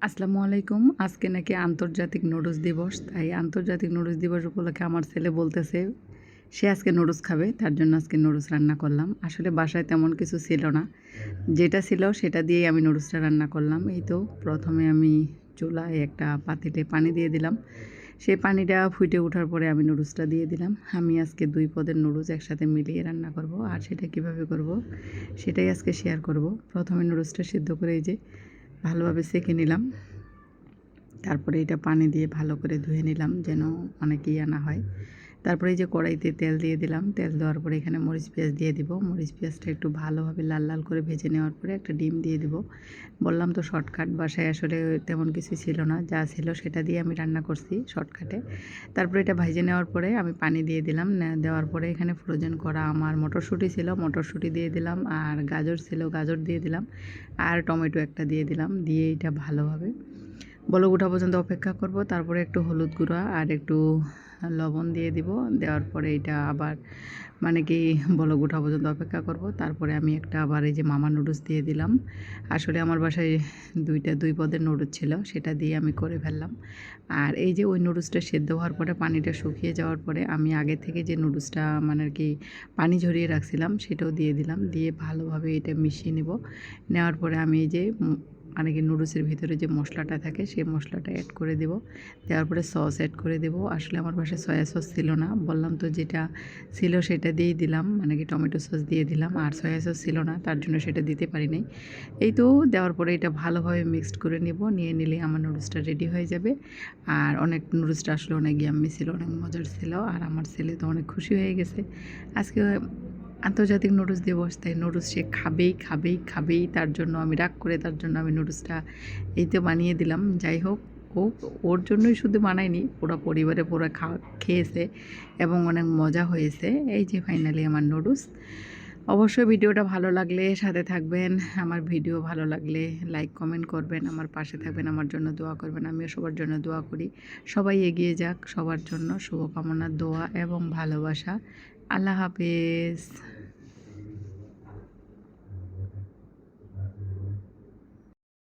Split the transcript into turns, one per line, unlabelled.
আসসালামু আলাইকুম। আজকে নাকি আন্তর্জাতিক নুডলস দিবস। তাই আন্তর্জাতিক নুডলস দিবস উপলক্ষে আমার ছেলে বলতেছে সে আজকে নুডলস খাবে। তার জন্য আজকে নুডলস রান্না করলাম। আসলে বাসায় তেমন কিছু ছিল না। যেটা ছিল সেটা দিয়েই আমি নুডলসটা রান্না করলাম। এই তো প্রথমে আমি চুলায় একটা পাতিলে পানি দিয়ে দিলাম। সেই পানিটা ফুটে ওঠার পরে আমি নুডলসটা দিয়ে দিলাম। আমি আজকে ২ পদের নুডলস একসাথে মিলিয়ে রান্না করব। আর সেটা কিভাবে করব সেটাই আজকে শেয়ার করব। প্রথমে নুডলসটা সিদ্ধ করে এই যে ভালোভাবে সেঁকে নিলাম। তারপরে এটা পানি দিয়ে ভালো করে ধুয়ে নিলাম যেন অনেক না হয়। তারপরে এই যে কড়াইতে তেল দিয়ে দিলাম। তেল দেওয়ার পরে এখানে মরিচ পেঁয়াজ দিয়ে দিব। মরিচ পেঁয়াজটা একটু ভালোভাবে লাল লাল করে ভেজে নেওয়ার পরে একটা ডিম দিয়ে দিব। বললাম তো শর্টকাট, বাসায় আসলে তেমন কিছু ছিল না, যা ছিল সেটা দিয়ে আমি রান্না করছি শর্টকাটে। তারপরে এটা ভেজে নেওয়ার পরে আমি পানি দিয়ে দিলাম। দেওয়ার পরে এখানে ফ্রোজেন করা আমার মটরশুঁটি ছিল, মটরশুঁটি দিয়ে দিলাম, আর গাজর ছিল, গাজর দিয়ে দিলাম, আর টমেটো একটা দিয়ে দিলাম। দিয়ে এটা ভালোভাবে বলক ওঠা পর্যন্ত অপেক্ষা করব। তারপরে একটু হলুদ গুঁড়া আর একটু লবণ দিয়ে দিব। দেওয়ার পরে এটা আবার মানে কি বলক ওঠা পর্যন্ত অপেক্ষা করব। তারপরে আমি একটা আবার এই যে মামা নুডলস দিয়ে দিলাম। আসলে আমার বাসায় ২ পদের নুডলস ছিল, সেটা দিয়ে আমি করে ফেললাম। আর এই যে ওই নুডলসটা সেদ্ধ হওয়ার পরে পানিটা শুকিয়ে যাওয়ার পরে আমি আগে থেকে যে নুডলসটা মানে আর কি পানি ঝরিয়ে রাখছিলাম সেটাও দিয়ে দিলাম। দিয়ে ভালোভাবে এটা মিশিয়ে নেব। নেওয়ার পরে আমি এই যে মানে কি নুডলসের ভিতরে যে মশলাটা থাকে সেই মশলাটা অ্যাড করে দেব। দেওয়ার পরে সস অ্যাড করে দেব। আসলে আমার বাসায় সয়া সস ছিল না, বললাম তো যেটা ছিল সেটা দিয়েই দিলাম, মানে কি টমেটো সস দিয়ে দিলাম। আর সয়া সস ছিল না, তার জন্য সেটা দিতে পারি নাই। এই তো দেওয়ার পরে এটা ভালোভাবে মিক্সড করে নেব। নিয়ে নিলে আমার নুডলসটা রেডি হয়ে যাবে। আর অনেক নুডলসটা আসলে অনেক ইয়াম্মি ছিল, অনেক মজার ছিল। আর আমার ছেলে তো অনেক খুশি হয়ে গেছে। আজকে আন্তর্জাতিক নুডলস দিবস, তাই নুডলস সে খাবেই খাবেই খাবেই। তার জন্য আমি রাগ করে তার জন্য আমি নুডলসটা এই তো বানিয়ে দিলাম। যাই হোক, ও ওর জন্যই শুধু বানাইনি, পুরো পরিবারে পুরো খেয়েছে এবং অনেক মজা হয়েছে। এই যে ফাইনালি আমার নুডলস। অবশ্যই ভিডিওটা ভালো লাগলে সাথে থাকবেন। আমার ভিডিও ভালো লাগলে লাইক কমেন্ট করবেন, আমার পাশে থাকবেন, আমার জন্য দোয়া করবেন। আমিও সবার জন্য দোয়া করি। সবাই এগিয়ে যাক, সবার জন্য শুভকামনা, দোয়া এবং ভালোবাসা। আল্লাহ হাফেজ।